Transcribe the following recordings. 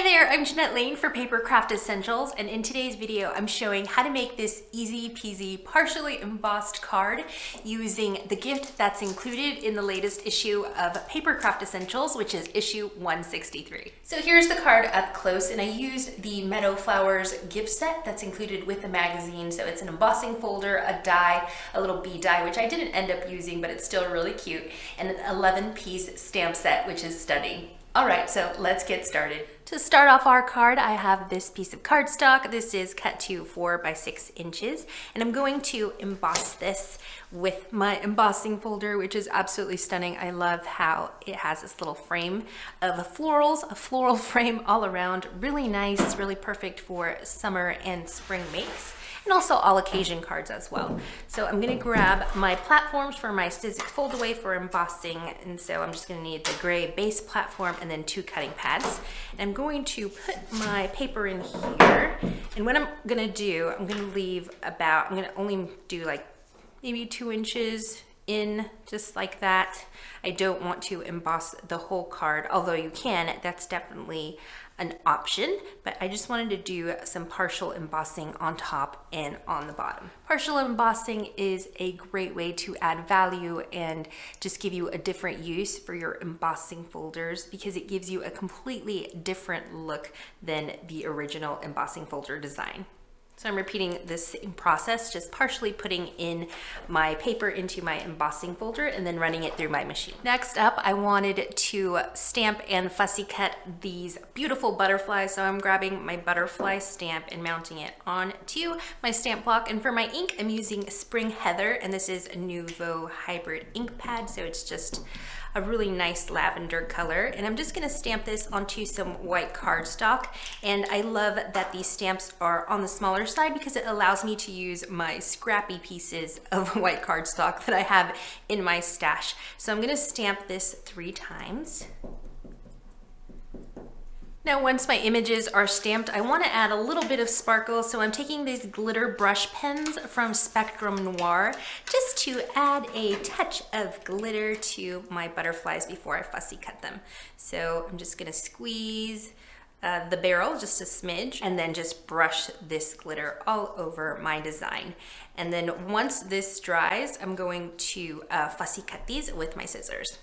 there, I'm Jeanette Lane for Paper Craft Essentials, and in today's video I'm showing how to make this easy peasy partially embossed card using the gift that's included in the latest issue of Paper Craft Essentials, which is issue 163. So here's the card up close, and I used the Meadow Flowers gift set that's included with the magazine. So it's an embossing folder, a die, a little bee die, which I didn't end up using, but it's still really cute, and an 11-piece stamp set, which is stunning. All right, so let's get started. To start off our card, I have this piece of cardstock. This is cut to 4 by 6 inches, and I'm going to emboss this with my embossing folder, which is absolutely stunning. I love how it has this little frame of florals, a floral frame all around. Really nice, really perfect for summer and spring makes, and also all occasion cards as well. So I'm gonna grab my platforms for my Sizzix fold away for embossing, and so I'm just gonna need the gray base platform and then 2 cutting pads. And I'm going to put my paper in here, and what I'm gonna do, I'm gonna only do like maybe 2 inches in, just like that. I don't want to emboss the whole card, although you can, that's definitely an option, but I just wanted to do some partial embossing on top and on the bottom. Partial embossing is a great way to add value and just give you a different use for your embossing folders, because it gives you a completely different look than the original embossing folder design. So I'm repeating this same process, just partially putting in my paper into my embossing folder and then running it through my machine. Next up, I wanted to stamp and fussy cut these beautiful butterflies. So I'm grabbing my butterfly stamp and mounting it onto my stamp block. And for my ink, I'm using Spring Heather, and this is a Nouveau hybrid ink pad. So it's just a really nice lavender color, and I'm just gonna stamp this onto some white cardstock. And I love that these stamps are on the smaller side because it allows me to use my scrappy pieces of white cardstock that I have in my stash. So I'm gonna stamp this 3 times. Now, once my images are stamped, I want to add a little bit of sparkle, so I'm taking these glitter brush pens from Spectrum Noir just to add a touch of glitter to my butterflies before I fussy cut them. So I'm just going to squeeze the barrel just a smidge and then just brush this glitter all over my design. And then once this dries, I'm going to fussy cut these with my scissors.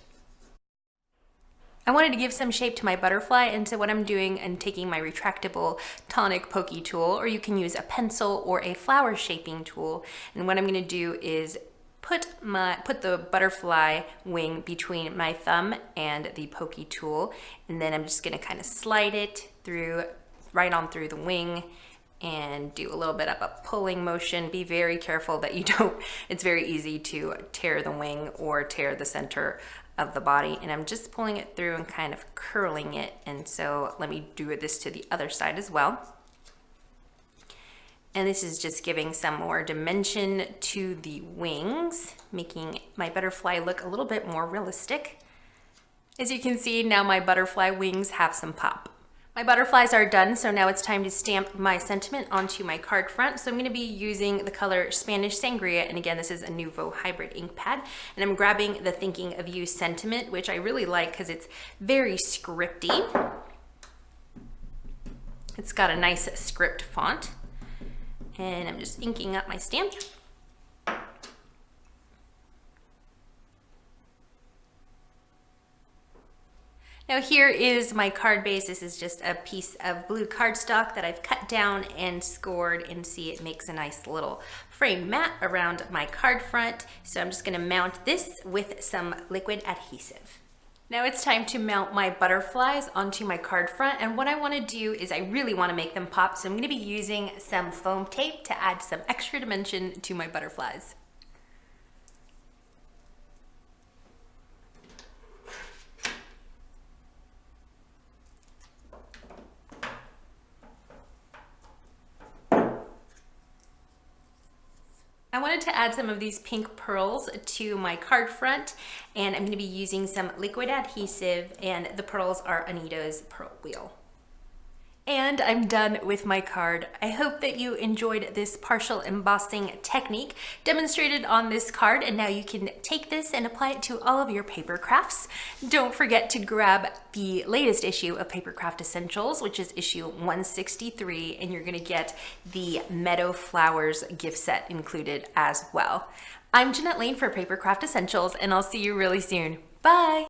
I wanted to give some shape to my butterfly, and so what I'm doing, I'm taking my retractable tonic pokey tool, or you can use a pencil or a flower shaping tool, and what I'm going to do is put the butterfly wing between my thumb and the pokey tool, and then I'm just going to kind of slide it through, right on through the wing, and do a little bit of a pulling motion. Be very careful that you don't, it's very easy to tear the wing or tear the center of the body, and I'm just pulling it through and kind of curling it. And so let me do this to the other side as well. And this is just giving some more dimension to the wings, making my butterfly look a little bit more realistic. As you can see, now my butterfly wings have some pop. My butterflies are done, so now it's time to stamp my sentiment onto my card front. So I'm going to be using the color Spanish Sangria, and again, this is a Nouveau hybrid ink pad, and I'm grabbing the Thinking of You sentiment, which I really like because it's very scripty. It's got a nice script font, and I'm just inking up my stamp. Now here is my card base. This is just a piece of blue cardstock that I've cut down and scored, and see it makes a nice little frame mat around my card front. So I'm just gonna mount this with some liquid adhesive. Now it's time to mount my butterflies onto my card front, and what I want to do is I really want to make them pop, so I'm going to be using some foam tape to add some extra dimension to my butterflies. I wanted to add some of these pink pearls to my card front, and I'm going to be using some liquid adhesive, and the pearls are Anita's Pearl Wheel. And I'm done with my card. I hope that you enjoyed this partial embossing technique demonstrated on this card, and now you can take this and apply it to all of your paper crafts. Don't forget to grab the latest issue of Paper Craft Essentials, which is issue 163, and you're gonna get the Meadow Flowers gift set included as well. I'm Jeanette Lane for Paper Craft Essentials, and I'll see you really soon. Bye!